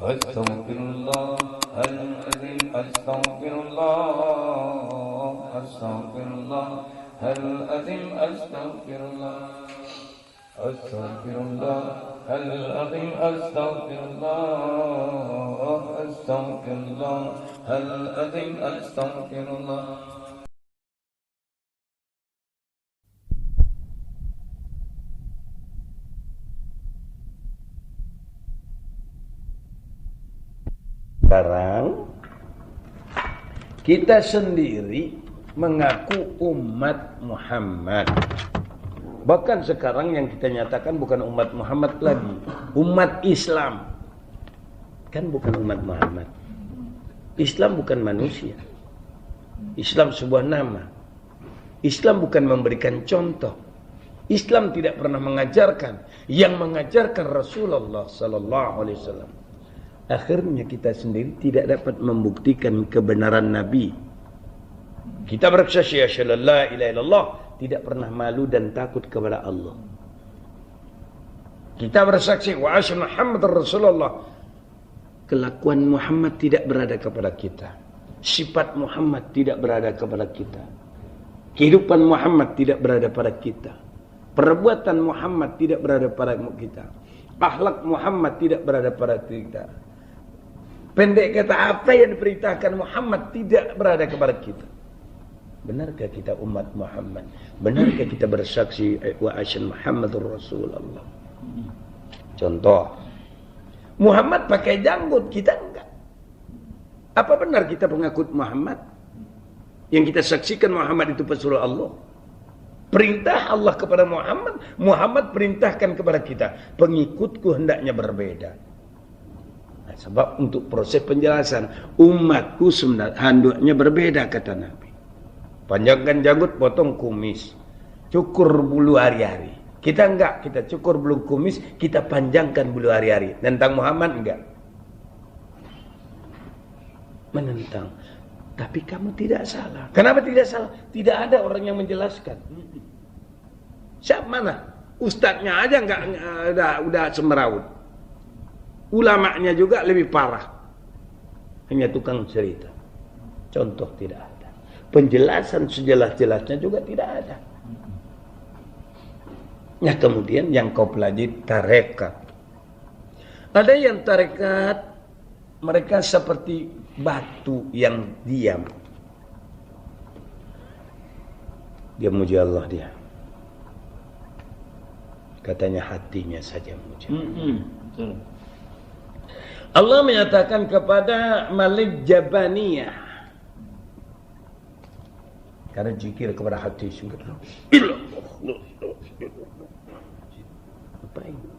Astaghfirullahaladzim, astagfirullah, astagfirullahaladzim, astagfirullah, astagfirullahaladzim, astagfirullah, astagfirullahaladzim, astagfirullah. Sekarang kita sendiri mengaku umat Muhammad. Bahkan sekarang yang kita nyatakan bukan umat Muhammad lagi, umat Islam. Kan bukan umat Muhammad. Islam bukan manusia. Islam sebuah nama. Islam bukan memberikan contoh. Islam tidak pernah mengajarkan. Yang mengajarkan Rasulullah sallallahu alaihi wasallam. Akhirnya kita sendiri tidak dapat membuktikan kebenaran Nabi. Kita bersaksi asyhadu an la ilaha illallah, tidak pernah malu dan takut kepada Allah. Kita bersaksi wa asyhadu Muhammadar Rasulullah. Kelakuan Muhammad tidak berada kepada kita. Sifat Muhammad tidak berada kepada kita. Kehidupan Muhammad tidak berada pada kita. Perbuatan Muhammad tidak berada pada kita. Akhlak Muhammad tidak berada pada kita. Pendek kata, apa yang diperintahkan Muhammad tidak berada kepada kita. Benarkah kita umat Muhammad? Benarkah kita bersaksi wa asyhadu Muhammadur Rasulullah? Contoh, Muhammad pakai janggut, kita enggak. Apa benar kita pengikut Muhammad? Yang kita saksikan Muhammad itu pesuruh Allah. Perintah Allah kepada Muhammad, Muhammad perintahkan kepada kita. Pengikutku hendaknya berbeda. Nah, sebab untuk proses penjelasan, umatku hendaknya berbeda, kata Nabi. Panjangkan janggut, potong kumis, cukur bulu hari-hari. Kita enggak, kita cukur bulu kumis, kita panjangkan bulu hari-hari. Tentang Muhammad enggak. Menentang. Tapi kamu tidak salah. Kenapa tidak salah? Tidak ada orang yang menjelaskan. Siapa mana? Ustadznya aja enggak, udah semeraut. Ulamanya juga lebih parah. Hanya tukang cerita. Contoh tidak ada. Penjelasan sejelas-jelasnya juga tidak ada. Ya, kemudian yang kau pelajari tarekat. Ada yang tarekat mereka seperti batu yang diam. Dia muji Allah dia. Katanya hatinya saja muji. Allah menyatakan kepada Malik Jabaniyah, karena zikir kepada hati sungguh. Apa ini?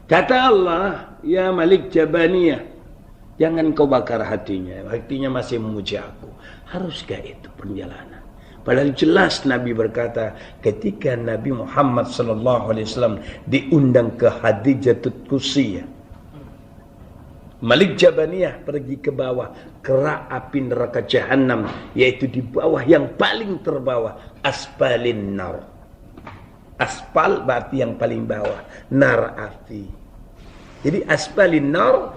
Kata Allah, ya Malik Jabaniyah, jangan kau bakar hatinya. Hatinya masih memuji aku. Haruskah itu perjalanan? Padahal jelas Nabi berkata, ketika Nabi Muhammad SAW diundang ke Hadijatul Qusiyah, Malik Jabaniyah pergi ke bawah kerak api neraka Jahannam, yaitu di bawah yang paling terbawah, asfalin nar. Aspal berarti yang paling bawah, nar api. Jadi asfalin nar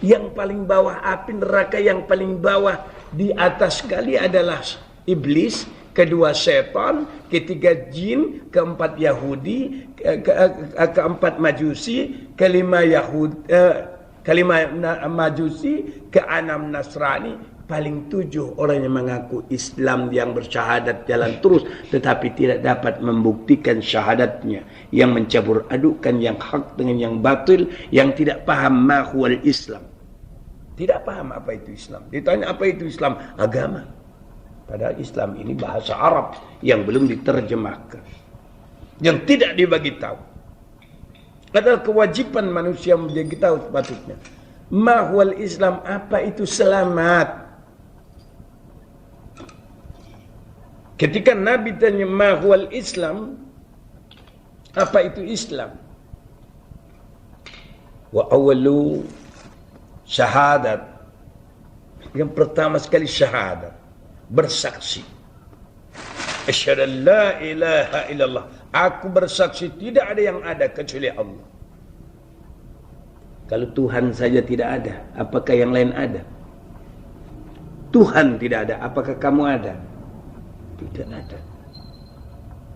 yang paling bawah, api neraka yang paling bawah. Di atas sekali adalah iblis, kedua setan, ketiga jin, keempat Yahudi, keempat Majusi, kelima Majusi, keenam Nasrani, paling 7 orang yang mengaku Islam, yang bersyahadat jalan terus tetapi tidak dapat membuktikan syahadatnya, yang mencabur adukan yang hak dengan yang batil, yang tidak paham ma huwal Islam. Tidak paham apa itu Islam. Ditanya apa itu Islam? Agama. Padahal Islam ini bahasa Arab yang belum diterjemahkan, yang tidak dibagi tahu. Adalah kewajiban manusia menjadi tahu sepatutnya. Mahwal Islam, apa itu selamat? Ketika Nabi tanya mahwal Islam, apa itu Islam? Wa awalu syahadat. Yang pertama sekali syahadat, bersaksi. Asyhadu an la ilaha illallah. Aku bersaksi tidak ada yang ada kecuali Allah. Kalau Tuhan saja tidak ada, apakah yang lain ada? Tuhan tidak ada, apakah kamu ada? Tidak ada.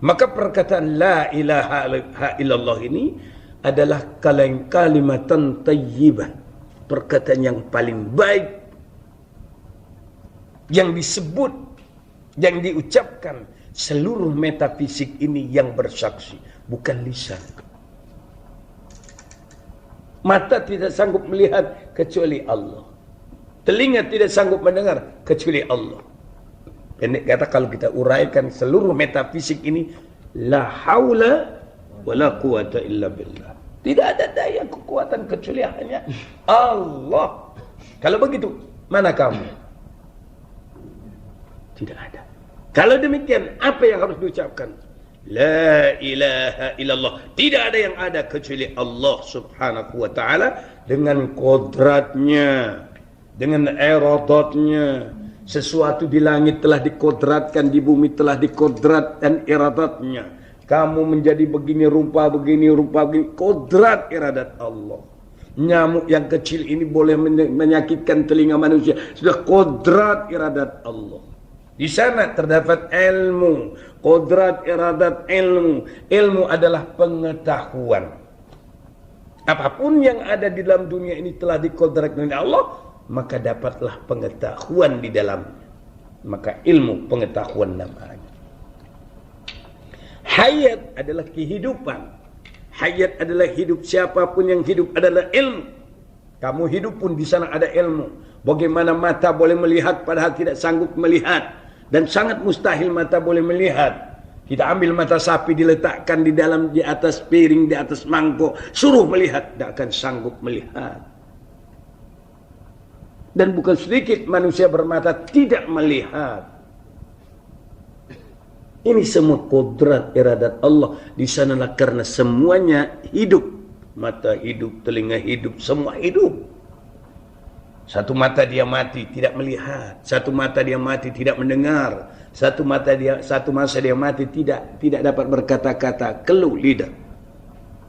Maka perkataan la ilaha illallah ini adalah kalimatan thayyibah, perkataan yang paling baik yang disebut, yang diucapkan seluruh metafisik ini yang bersaksi, bukan lisan. Mata tidak sanggup melihat kecuali Allah. Telinga tidak sanggup mendengar kecuali Allah. Pendek kata, kalau kita uraikan seluruh metafisik ini, la haula wala quwata illa billah. Tidak ada daya kekuatan kecuali hanya Allah. Kalau begitu, mana kamu? Tidak ada. Kalau demikian, apa yang harus diucapkan? La ilaha illallah. Tidak ada yang ada kecuali Allah subhanahu wa ta'ala dengan kodratnya, dengan iradatnya. Sesuatu di langit telah dikodratkan, di bumi telah dikodratkan iradatnya. Kamu menjadi begini, rupa begini, kodrat iradat Allah. Nyamuk yang kecil ini boleh menyakitkan telinga manusia, sudah kodrat iradat Allah. Di sana terdapat ilmu, kodrat iradat ilmu. Ilmu adalah pengetahuan. Apapun yang ada di dalam dunia ini telah dikodratkan oleh Allah, maka dapatlah pengetahuan di dalamnya. Maka ilmu pengetahuan namanya. Hayat adalah kehidupan. Hayat adalah hidup. Siapapun yang hidup adalah ilmu. Kamu hidup pun di sana ada ilmu. Bagaimana mata boleh melihat padahal tidak sanggup melihat. Dan sangat mustahil mata boleh melihat. Kita ambil mata sapi diletakkan di atas piring, di atas mangkok, suruh melihat, tidak akan sanggup melihat. Dan bukan sedikit manusia bermata tidak melihat. Ini semua kodrat iradat Allah. Di sanalah karena semuanya hidup. Mata hidup, telinga hidup, semua hidup. Satu mata dia mati tidak melihat, satu mata dia mati tidak mendengar, satu masa dia mati tidak dapat berkata-kata, keluh lidah.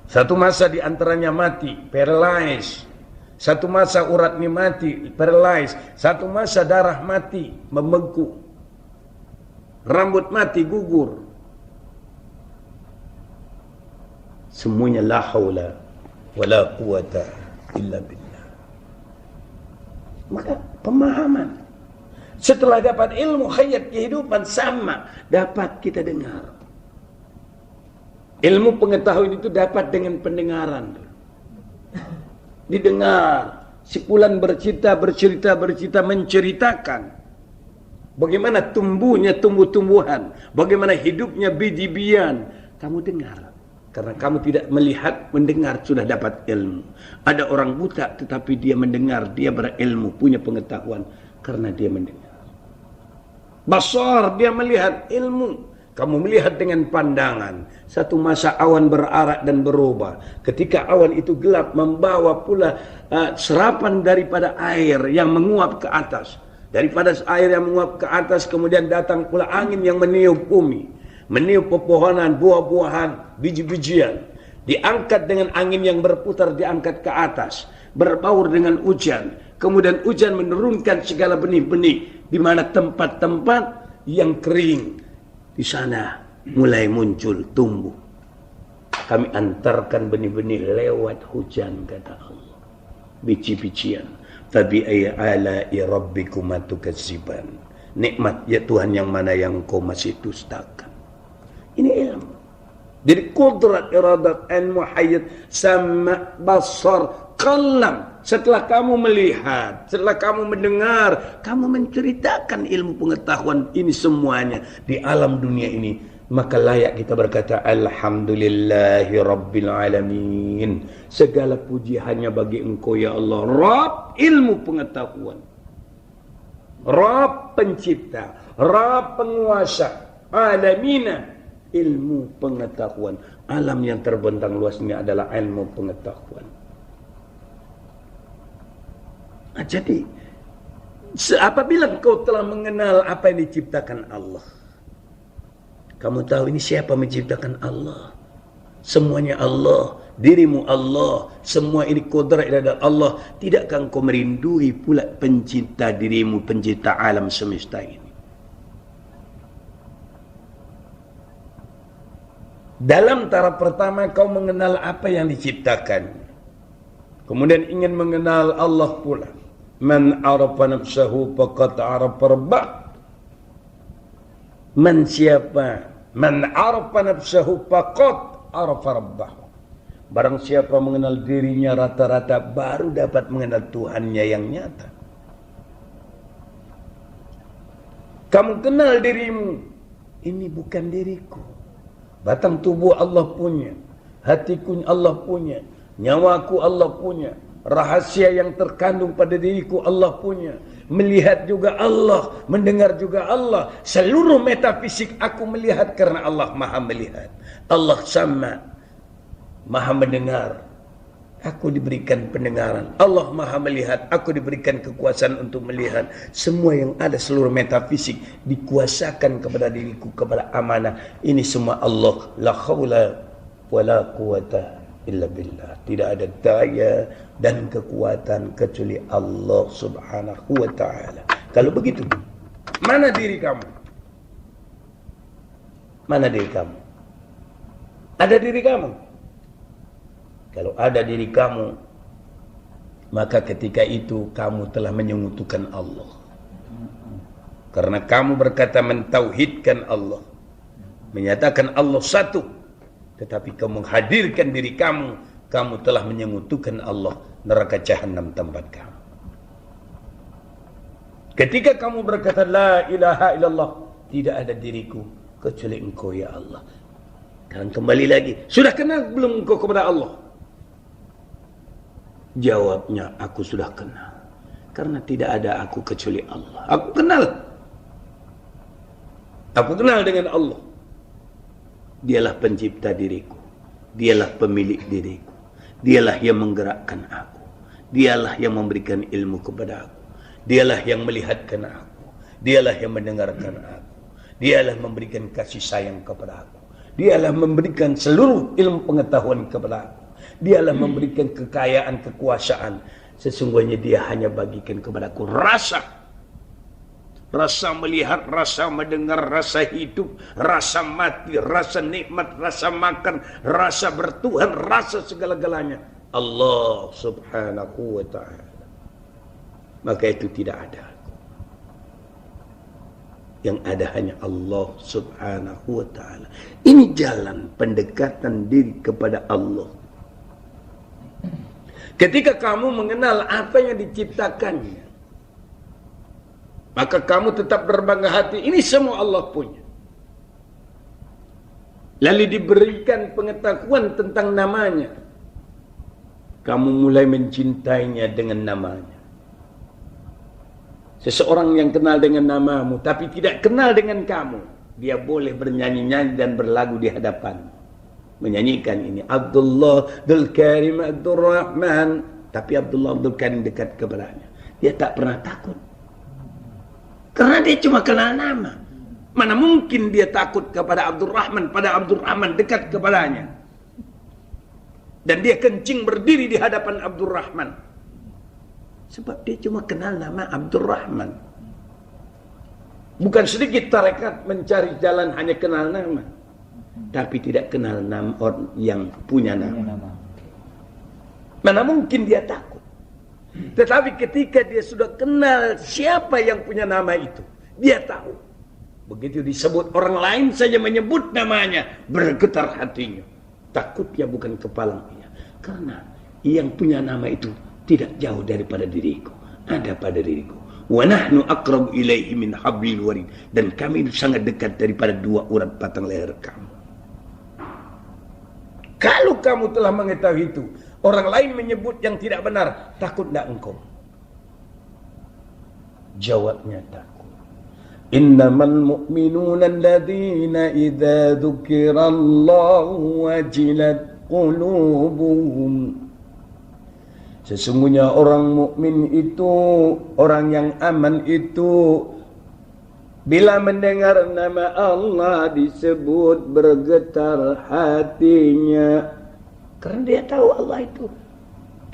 Satu masa di antaranya mati, paralyzed. Satu masa uratnya mati, paralyzed. Satu masa darah mati, membengkak. Rambut mati, gugur. Semuanya la haula wala quwata illa billah. Maka pemahaman. Setelah dapat ilmu hayat kehidupan sama dapat kita dengar. Ilmu pengetahuan itu dapat dengan pendengaran. Didengar. Si fulan bercerita, menceritakan. Bagaimana tumbuhnya tumbuh-tumbuhan. Bagaimana hidupnya biji-bijian. Kamu dengar. Karena kamu tidak melihat, mendengar, sudah dapat ilmu. Ada orang buta tetapi dia mendengar, dia berilmu, punya pengetahuan. Karena dia mendengar. Basar, dia melihat ilmu. Kamu melihat dengan pandangan. Satu masa awan berarak dan berubah. Ketika awan itu gelap, membawa pula serapan daripada air yang menguap ke atas. Daripada air yang menguap ke atas, kemudian datang pula angin yang meniup bumi. Meniup pepohonan, buah-buahan, biji-bijian. Diangkat dengan angin yang berputar, diangkat ke atas. Berbaur dengan hujan. Kemudian hujan menurunkan segala benih-benih. Di mana tempat-tempat yang kering. Di sana mulai muncul, tumbuh. Kami antarkan benih-benih lewat hujan, kata Allah. Biji-bijian. Fabi'ayyi ala'i rabbikuma tukadziban. Nikmat ya Tuhan yang mana yang kau masih dustakan. Ini ilmu. Jadi kudrat, iradat, ilmu, hayat, sama, basar, kalam. Setelah kamu melihat, setelah kamu mendengar, kamu menceritakan ilmu pengetahuan ini semuanya di alam dunia ini. Maka layak kita berkata, Alhamdulillahi Rabbil Alamin. Segala puji hanya bagi Engkau ya Allah. Rabb ilmu pengetahuan. Rabb pencipta. Rabb penguasa. Alamina. Ilmu pengetahuan. Alam yang terbentang luas ini adalah ilmu pengetahuan. Nah, jadi apabila kau telah mengenal apa yang diciptakan Allah, kamu tahu ini siapa menciptakan Allah. Semuanya Allah. dirimu Allah, semua ini kodrat dari Allah. Tidakkah engkau merindui pula pencipta dirimu, pencipta alam semesta ini? Dalam taraf pertama kau mengenal apa yang diciptakan, kemudian ingin mengenal Allah pula. Man arafa nafsahu faqad arafa rabbah. Man arafa nafsahu faqad arafa rabbah. Barang siapa mengenal dirinya rata-rata baru dapat mengenal Tuhannya yang nyata. Kamu kenal dirimu, ini bukan diriku. Batang tubuh Allah punya, hatiku Allah punya, nyawaku Allah punya, rahasia yang terkandung pada diriku Allah punya. Melihat juga Allah, mendengar juga Allah. Seluruh metafisik aku melihat karena Allah maha melihat. Allah sama, maha mendengar. Aku diberikan pendengaran. Allah maha melihat. Aku diberikan kekuasaan untuk melihat. Semua yang ada, seluruh metafisik dikuasakan kepada diriku, kepada amanah. Ini semua Allah. La khawla wa la quwata illa billah. Tidak ada daya dan kekuatan kecuali Allah subhanahu wa ta'ala. Kalau begitu, mana diri kamu? Mana diri kamu? Ada diri kamu? Kalau ada diri kamu, maka ketika itu kamu telah menyekutukan Allah. Karena kamu berkata mentauhidkan Allah, menyatakan Allah satu, tetapi kamu menghadirkan diri kamu, kamu telah menyekutukan Allah. Neraka jahanam tempat kamu. Ketika kamu berkata la ilaha illallah, tidak ada diriku kecuali engkau ya Allah. Dan kembali lagi, sudah kenal belum engkau kepada Allah? Jawabnya, aku sudah kenal. Karena tidak ada aku kecuali Allah. Aku kenal. Aku kenal dengan Allah. Dialah pencipta diriku. Dialah pemilik diriku. Dialah yang menggerakkan aku. Dialah yang memberikan ilmu kepada aku. Dialah yang melihatkan aku. Dialah yang mendengarkan aku. Dialah memberikan kasih sayang kepada aku. Dialah memberikan seluruh ilmu pengetahuan kepada aku. Dialah memberikan kekayaan, kekuasaan. Sesungguhnya dia hanya bagikan kepadaku rasa. Rasa melihat, rasa mendengar, rasa hidup, rasa mati, rasa nikmat, rasa makan, rasa bertuhan, rasa segala-galanya. Allah subhanahu wa ta'ala. Maka itu tidak ada. Yang ada hanya Allah subhanahu wa ta'ala. Ini jalan pendekatan diri kepada Allah. Ketika kamu mengenal apa yang diciptakannya, maka kamu tetap berbangga hati, ini semua Allah punya. Lalu diberikan pengetahuan tentang namanya. Kamu mulai mencintainya dengan namanya. Seseorang yang kenal dengan namamu, tapi tidak kenal dengan kamu, dia boleh bernyanyi-nyanyi dan berlagu di hadapanmu. Menyanyikan ini Abdullah Abdul Karim Abdul Rahman, tapi Abdullah Abdul Karim dekat kepadanya. Dia tak pernah takut. Karena dia cuma kenal nama. Mana mungkin dia takut kepada Abdul Rahman, pada Abdul Rahman dekat kepadanya. Dan dia kencing berdiri di hadapan Abdul Rahman. Sebab dia cuma kenal nama Abdul Rahman. Bukan sedikit tarekat mencari jalan hanya kenal nama, tapi tidak kenal nama orang yang punya nama. Mana mungkin dia takut. Tetapi ketika dia sudah kenal siapa yang punya nama itu, dia tahu. Begitu disebut orang lain saja menyebut namanya, bergetar hatinya. Takutnya bukan kepalanya. Karena yang punya nama itu tidak jauh daripada diriku, ada pada diriku. Wa nahnu aqrabu ilaihi min hablil warid. Dan kami sangat dekat daripada dua urat batang leher kamu. Kalau kamu telah mengetahui itu, orang lain menyebut yang tidak benar, takut tak engkau? Jawabnya takut. Innamal mu'minuna alladzina idza dzukirallahu wajilat qulubuhum. Sesungguhnya orang mukmin itu, orang yang aman itu, bila mendengar nama Allah disebut bergetar hatinya. Karena dia tahu Allah itu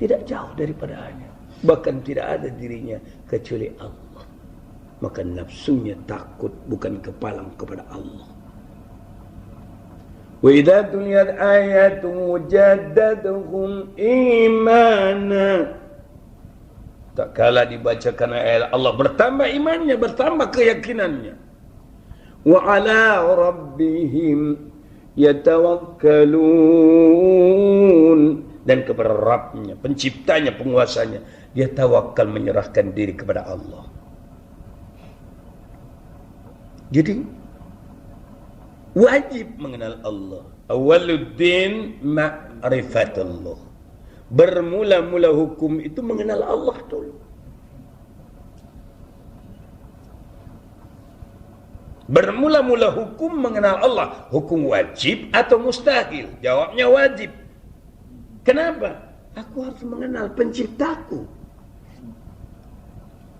tidak jauh daripadanya. Bahkan tidak ada dirinya kecuali Allah. Maka nafsunya takut bukan kepalang kepada Allah. Wa idza tuliyat ayatun jaddatuhum imana. Tak kala dibacakan ayat Allah, bertambah imannya, bertambah keyakinannya. Wa ala rabbihim yatawakkalun, dan kepada Rabbnya, penciptanya, penguasanya, dia tawakal, menyerahkan diri kepada Allah. Jadi wajib mengenal Allah. Awaluddin ma'rifatullah. Bermula-mula hukum itu mengenal Allah dulu. Bermula-mula hukum mengenal Allah. Hukum wajib atau mustahil? Jawabnya wajib. Kenapa? Aku harus mengenal penciptaku.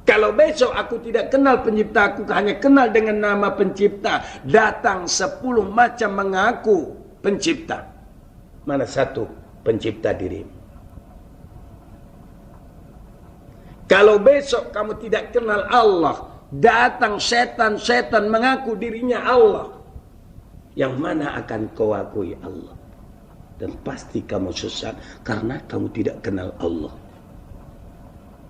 Kalau besok aku tidak kenal penciptaku, hanya kenal dengan nama pencipta, datang 10 macam mengaku pencipta. Mana satu pencipta dirimu? Kalau besok kamu tidak kenal Allah, datang setan-setan mengaku dirinya Allah, yang mana akan kau akui Allah? Dan pasti kamu sesat karena kamu tidak kenal Allah.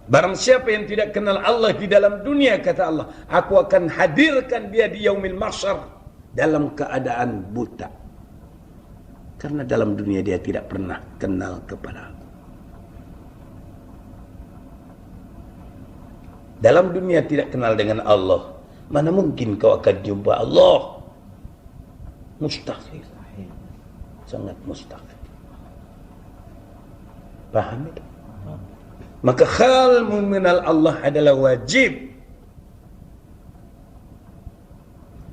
Barang siapa yang tidak kenal Allah di dalam dunia, kata Allah, aku akan hadirkan dia di yaumil mahsyar dalam keadaan buta. Karena dalam dunia dia tidak pernah kenal kepada aku. Dalam dunia tidak kenal dengan Allah, mana mungkin kau akan jumpa Allah? Mustahil. Sangat mustahil. Paham itu? Maka hal mengenal Allah adalah wajib.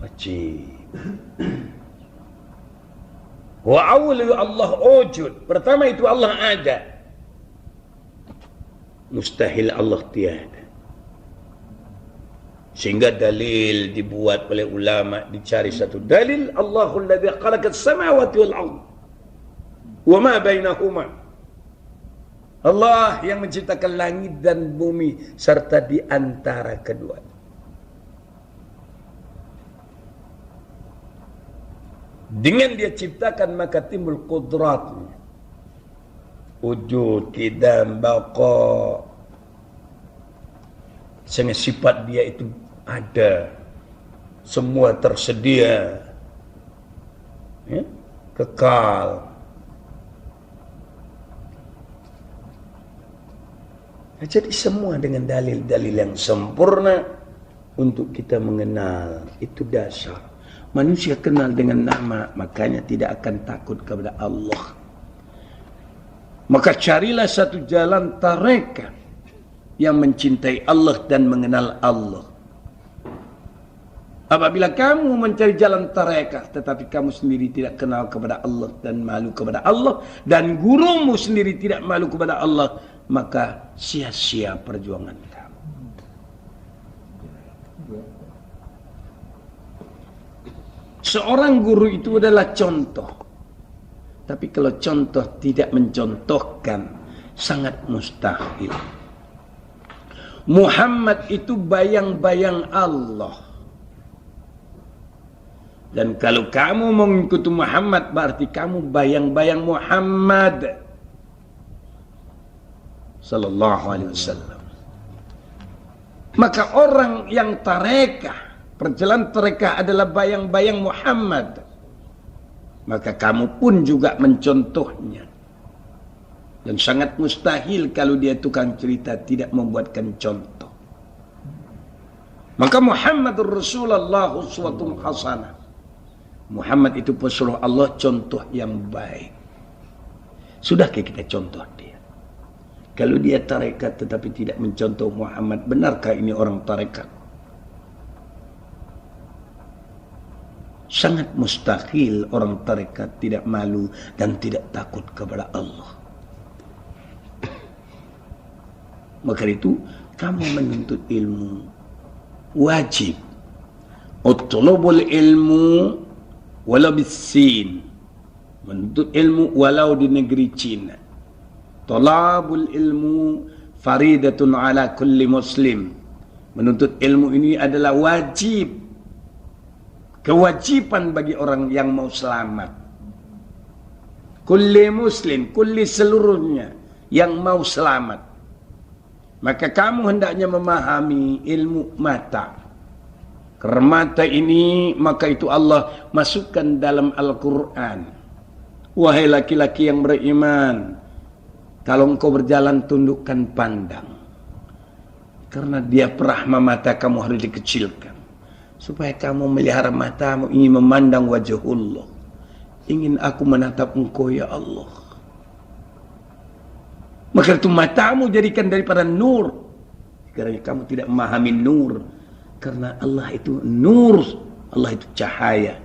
Wajib. Wa awwalu Allah wujud. Pertama itu Allah ada. Mustahil Allah tiada. Sehingga dalil dibuat oleh ulama, dicari satu dalil, Allahul ladzi khalaqas samawati wal ardh wa ma bainahuma. Allah yang menciptakan langit dan bumi serta di antara kedua. Dengan dia ciptakan maka timbul qudratnya. Wujud, qidam, baqa. Sehingga sifat dia itu ada, semua tersedia, ya? Kekal. Nah, jadi semua dengan dalil-dalil yang sempurna untuk kita mengenal, itu dasar. Manusia kenal dengan nama, makanya tidak akan takut kepada Allah. Maka carilah satu jalan tarekat yang mencintai Allah dan mengenal Allah. Apabila kamu mencari jalan tarekat, tetapi kamu sendiri tidak kenal kepada Allah dan malu kepada Allah, dan gurumu sendiri tidak malu kepada Allah, maka sia-sia perjuangan kamu. Seorang guru itu adalah contoh. Tapi kalau contoh tidak mencontohkan, sangat mustahil. Muhammad itu bayang-bayang Allah. Dan kalau kamu mengikuti Muhammad, berarti kamu bayang-bayang Muhammad sallallahu alaihi wasallam. Maka orang yang tarekah, perjalanan tarekah adalah bayang-bayang Muhammad, maka kamu pun juga mencontohnya. Dan sangat mustahil kalau dia tukang cerita tidak membuatkan contoh. Maka Muhammadur Rasulullah uswatun hasanah. Muhammad itu pesuruh Allah, contoh yang baik. Sudahkah kita contoh dia? Kalau dia tarekat tetapi tidak mencontoh Muhammad, benarkah ini orang tarekat? Sangat mustahil orang tarekat tidak malu dan tidak takut kepada Allah. Maka itu kamu menuntut ilmu wajib. Utlubul ilmu walau bisin. Menuntut ilmu walau di negeri Cina. Talabul ilmu faridatun ala kulli muslim. Menuntut ilmu ini adalah wajib. Kewajiban bagi orang yang mau selamat. Kulli muslim, kulli seluruhnya yang mau selamat. Maka kamu hendaknya memahami ilmu mata. Karena mata ini, maka itu Allah masukkan dalam Al-Quran. Wahai laki-laki yang beriman, kalau engkau berjalan tundukkan pandang. Karena dia perahma mata kamu harus dikecilkan. Supaya kamu melihara matamu ingin memandang wajahullah. Ingin aku menatap engkau ya Allah. Maka itu matamu jadikan daripada nur. Karena kamu tidak memahami nur. Karena Allah itu nur. Allah itu cahaya.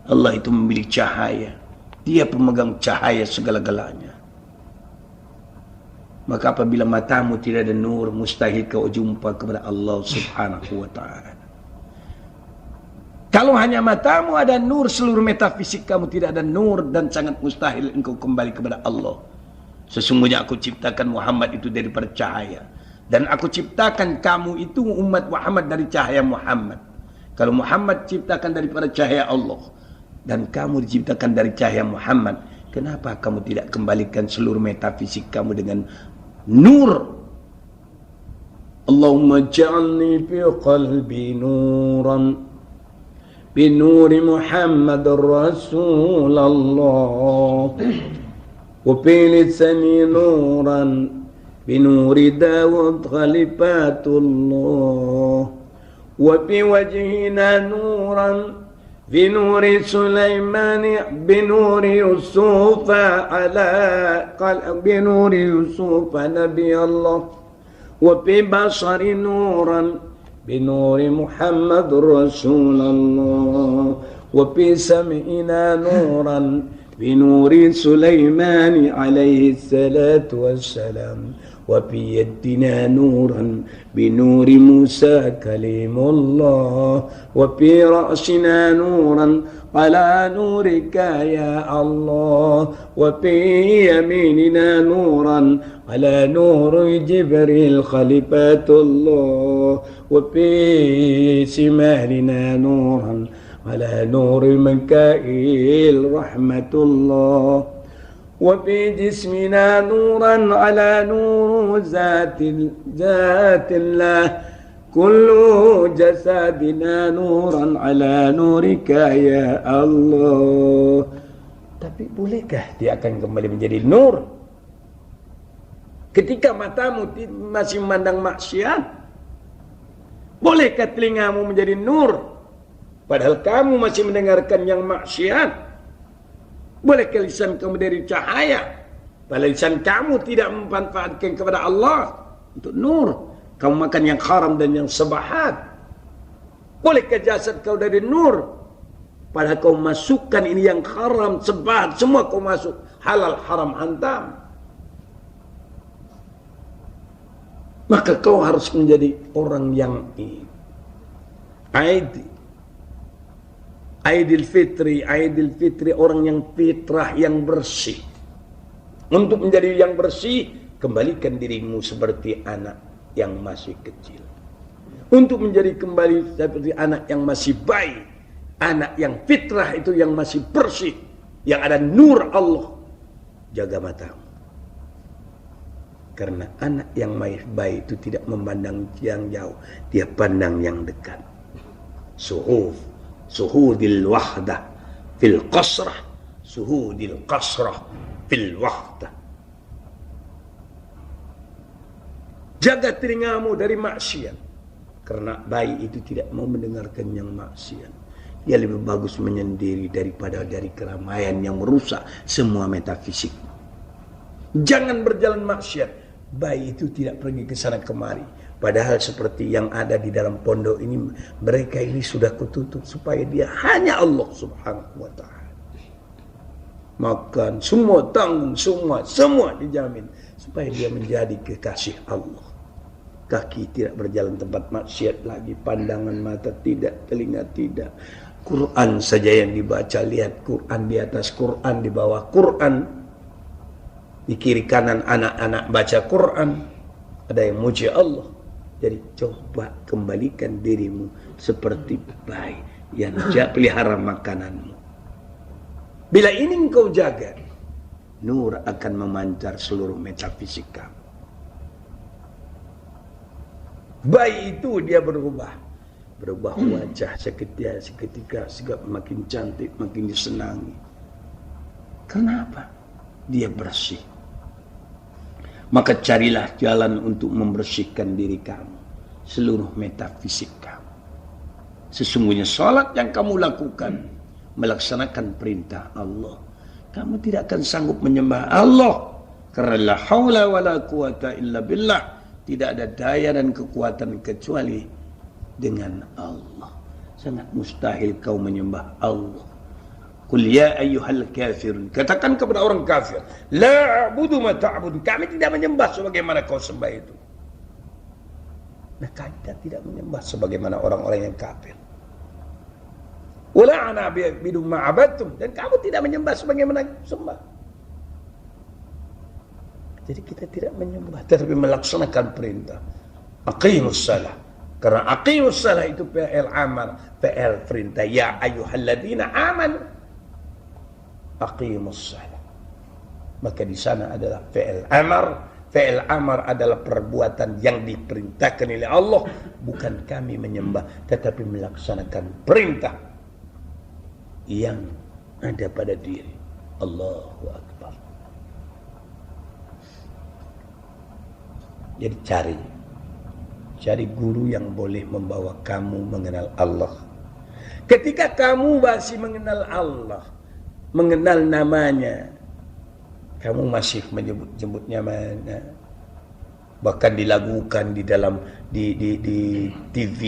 Allah itu memiliki cahaya. Dia pemegang cahaya segala-galanya. Maka apabila matamu tidak ada nur, mustahil kau jumpa kepada Allah subhanahu wa ta'ala. Kalau hanya matamu ada nur, seluruh metafisik kamu tidak ada nur, dan sangat mustahil engkau kembali kepada Allah. Sesungguhnya aku ciptakan Muhammad itu daripada cahaya. Dan aku ciptakan kamu itu umat Muhammad dari cahaya Muhammad. Kalau Muhammad ciptakan daripada cahaya Allah, dan kamu diciptakan dari cahaya Muhammad, kenapa kamu tidak kembalikan seluruh metafisik kamu dengan nur? Allahumma ja'alni fi qalbi nuran binuri Muhammad Rasulullah wa fi lisani nuran binuri Dawud khalifatullah wa fi wajhina nuran بنور سليمان بنور يوسف على بنور يوسف نبي الله وببصر نورا بنور محمد رسول الله وبسمعنا نورا بنور سليمان عليه الصلاة والسلام وبيدنا نورا بنور موسى كليم الله وبرأسنا نورا على نورك يا الله وبيميننا نورا على نور جبريل خليفة الله وبشمالنا نورا على نور ميكائيل رحمة الله وفي جسمنا نورا على نور ذات الله كل جسدنا نورا على نورك يا الله. Tapi bolehkah dia akan kembali menjadi nur ketika matamu masih memandang maksiat? Bolehkah telingamu menjadi nur padahal kamu masih mendengarkan yang maksiat? Bolehkah lisan kamu dari cahaya padahal lisan kamu tidak memanfaatkan kepada Allah untuk nur? Kamu makan yang haram dan yang sebahat. Bolehkah jasad kau dari nur padahal kau masukkan ini yang haram, sebahat, semua kau masuk, halal, haram, hantam? Maka kau harus menjadi orang yang Aidil fitri orang yang fitrah, yang bersih. Untuk menjadi yang bersih, kembalikan dirimu seperti anak yang masih kecil. Untuk menjadi kembali seperti anak yang masih baik, anak yang fitrah itu yang masih bersih, yang ada nur Allah, jaga matamu. Karena anak yang baik itu tidak memandang yang jauh, dia pandang yang dekat. Suhudil wahdah fil qasrah, suhudil qasrah fil wahdah. Jaga telingamu dari maksiat, karena bayi itu tidak mau mendengarkan yang maksiat. Dia lebih bagus menyendiri daripada dari keramaian yang merusak semua metafisik. Jangan berjalan maksiat. Bayi itu tidak pergi ke sana kemari. Padahal seperti yang ada di dalam pondok ini, mereka ini sudah kututup supaya dia hanya Allah subhanahu wa ta'ala. Makan, semua tanggung, semua dijamin. Supaya dia menjadi kekasih Allah. Kaki tidak berjalan tempat maksiat lagi, pandangan mata tidak, telinga tidak. Quran saja yang dibaca, lihat Quran di atas Quran, di bawah Quran, di kiri kanan anak-anak baca Quran, ada yang muji Allah. Jadi coba kembalikan dirimu seperti bayi yang pelihara makananmu. Bila ini engkau jaga, nur akan memancar seluruh metafisik kamu. Bayi itu dia berubah wajah seketika makin cantik, makin disenangi. Kenapa? Dia bersih. Maka carilah jalan untuk membersihkan diri kamu, seluruh metafisik kamu. Sesungguhnya salat yang kamu lakukan melaksanakan perintah Allah. Kamu tidak akan sanggup menyembah Allah karena la haula wala quwata illa billah. Tidak ada daya dan kekuatan kecuali dengan Allah. Sangat mustahil kau menyembah Allah. Qul ya ayyuhal kafirun, katakan kepada orang kafir, la a'budu ma ta'budun, kami tidak menyembah sebagaimana kau sembah itu. Nah, kita tidak menyembah sebagaimana orang-orang yang kafir. Wala ana a'budu ma abadtum, dan kamu tidak menyembah sebagaimana sembah. Jadi kita tidak menyembah, tetapi melaksanakan perintah. Aqimus salah. Karena aqimus salah itu fi'il amar, fi'il perintah. Ya ayyuhalladzina amanu aqimus salah. Maka di sana adalah fi'il amar. Fi'il amar adalah perbuatan yang diperintahkan oleh Allah. Bukan kami menyembah, tetapi melaksanakan perintah yang ada pada diri. Allahu Akbar. Jadi cari guru yang boleh membawa kamu mengenal Allah. Ketika kamu masih mengenal Allah, mengenal namanya, kamu masih menyebut namanya, bahkan dilagukan di dalam di TV,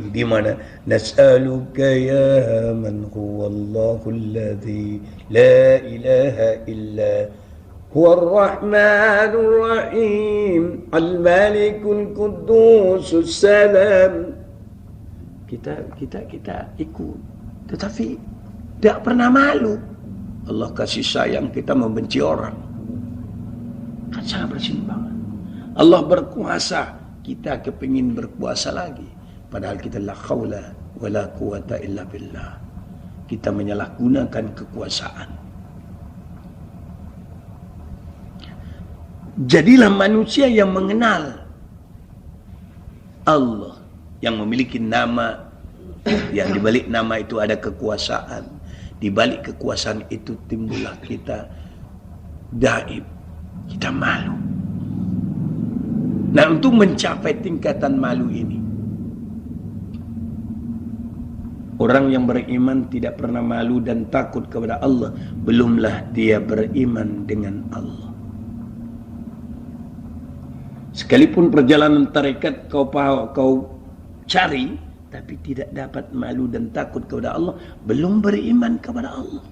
di mana nas'aluka ya man huwallahu alladhi la ilaha illa huwar rahmanur rahim al-malikul qudusus salam. Kita ikut, tetapi tidak pernah malu. Allah kasih sayang, kita membenci orang, kan sangat bersimpangan. Allah berkuasa, kita kepingin berkuasa lagi, padahal kita la haula wala quwata illa billah. Kita menyalahgunakan kekuasaan. Jadilah manusia yang mengenal Allah, yang memiliki nama, yang dibalik nama itu ada kekuasaan. Di balik kekuasaan itu timbullah kita daib, kita malu. Nah, untuk mencapai tingkatan malu ini, orang yang beriman tidak pernah malu dan takut kepada Allah, belumlah dia beriman dengan Allah. Sekalipun perjalanan tarekat kau cari, tapi tidak dapat malu dan takut kepada Allah, belum beriman kepada Allah.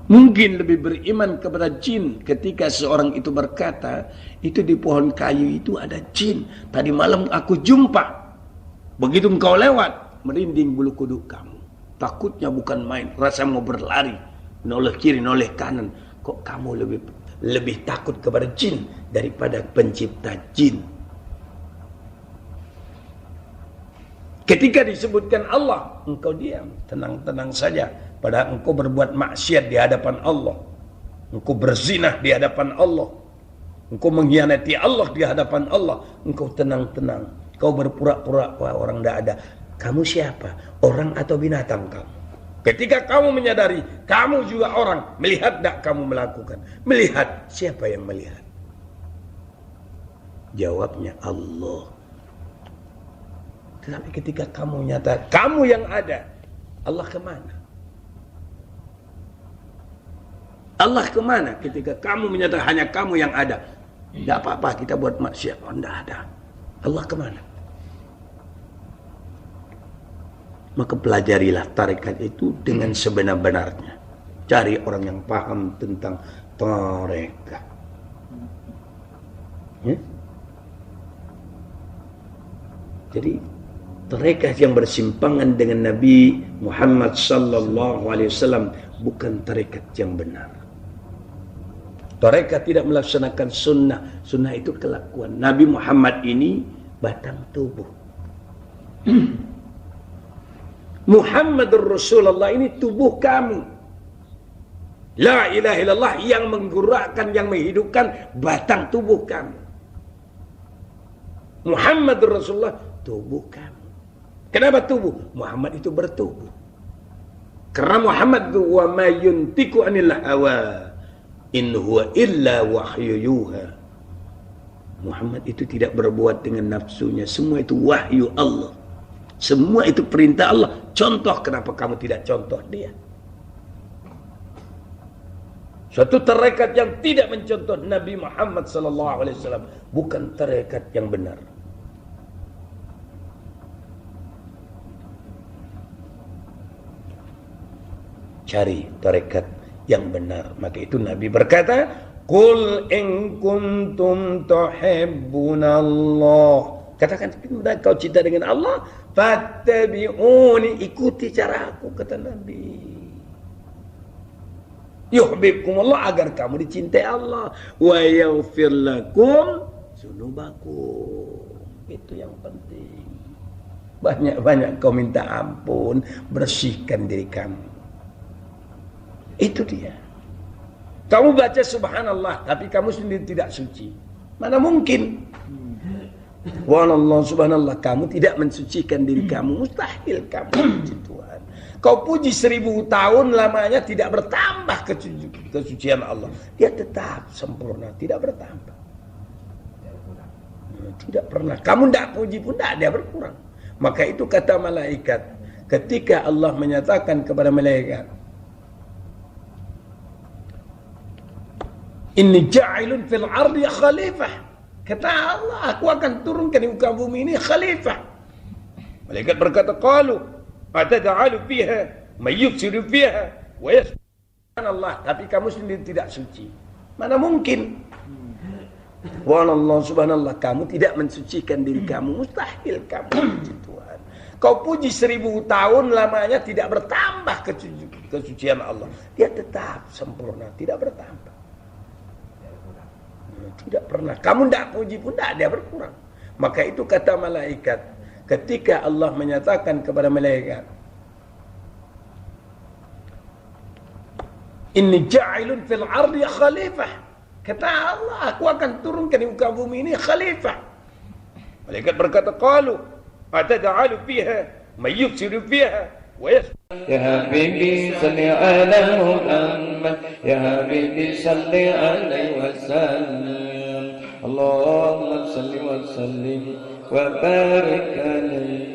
Mungkin lebih beriman kepada jin ketika seorang itu berkata, itu di pohon kayu itu ada jin. Tadi malam aku jumpa. Begitu engkau lewat, merinding bulu kuduk kamu. Takutnya bukan main, rasa mau berlari, noleh kiri, noleh kanan. Kok kamu lebih takut kepada jin daripada pencipta jin? Ketika disebutkan Allah, engkau diam, tenang-tenang saja. Padahal engkau berbuat maksiat di hadapan Allah. Engkau berzinah di hadapan Allah. Engkau mengkhianati Allah di hadapan Allah. Engkau tenang-tenang. Kau berpura-pura orang tidak ada. Kamu siapa? Orang atau binatang kamu? Ketika kamu menyadari, kamu juga orang. Melihat tak kamu melakukan? Melihat. Siapa yang melihat? Jawabnya Allah. Tetapi ketika kamu nyata, kamu yang ada, Allah kemana? Allah kemana ketika kamu menyatakan hanya kamu yang ada? Tidak apa-apa kita buat maksiat, tidak ada. Allah kemana? Maka pelajarilah tarekat itu dengan sebenar-benarnya. Cari orang yang paham tentang tarekat. Jadi tarekat yang bersimpangan dengan Nabi Muhammad sallallahu alaihi wasallam bukan tarekat yang benar. Tarekat tidak melaksanakan sunnah. Sunnah itu kelakuan. Nabi Muhammad ini batang tubuh. Muhammadur Rasulullah ini tubuh kamu. La ilaha illallah yang menggerakkan, yang menghidupkan batang tubuh kamu. Muhammadur Rasulullah tubuh kamu. Kenapa tubuh? Muhammad itu bertubuh. Karena Muhammad itu wa ma yuntiku anil hawa in huwa illa wahyu yuha. Muhammad itu tidak berbuat dengan nafsunya. Semua itu wahyu Allah. Semua itu perintah Allah. Contoh, kenapa kamu tidak contoh dia? Suatu tarekat yang tidak mencontoh Nabi Muhammad SAW bukan tarekat yang benar. Cari tarekat yang benar. Maka itu Nabi berkata, "Qul in kuntum tuhibbunallah." Katakan kepada kau cinta dengan Allah, fattabi'uni, ikuti caraku, kata Nabi. Yuhibbukumullah, agar kamu dicintai Allah, wa yaghfir lakum dzunubakum. Itu yang penting. Banyak-banyak kau minta ampun, bersihkan diri kamu. Itu dia. Kamu baca subhanallah, tapi kamu sendiri tidak suci. Mana mungkin? Wallah subhanallah, kamu tidak mensucikan diri kamu. Mustahil kamu puji Tuhan. Kau puji 1000 tahun lamanya tidak bertambah kesucian Allah. Dia tetap sempurna, tidak bertambah. Tidak pernah. Kamu tidak puji pun tidak, dia berkurang. Maka itu kata malaikat. Ketika Allah menyatakan kepada malaikat, "Inni ja'ilun fil ardi khalifah." Kata Allah, aku akan turunkan di muka bumi ini khalifah. Malaikat berkata, "Qalu atad'alu fiha may yufsidu fiha wa Allah." Tapi kamu sendiri tidak suci. Mana mungkin? Wallah subhanallah, kamu tidak mensucikan diri kamu. Mustahil kamu puji Tuhan. Kau puji 1000 tahun lamanya tidak bertambah kesucian Allah. Dia tetap sempurna, tidak bertambah. Tidak pernah. Kamu tidak puji pun tidak, dia berkurang. Maka itu kata malaikat. Ketika Allah menyatakan kepada malaikat, "Inni ja'ilun fil ardi khalifah." Kata Allah, aku akan turunkan di muka bumi ini khalifah. Malaikat berkata, "Qalu atad'alu fiha may yufsidu fiha wa Ya Habibi salli ala Muhammad, Ya Habibi salli alaihi wasallam. Allahumma salli wa sallim wa barik alaihi.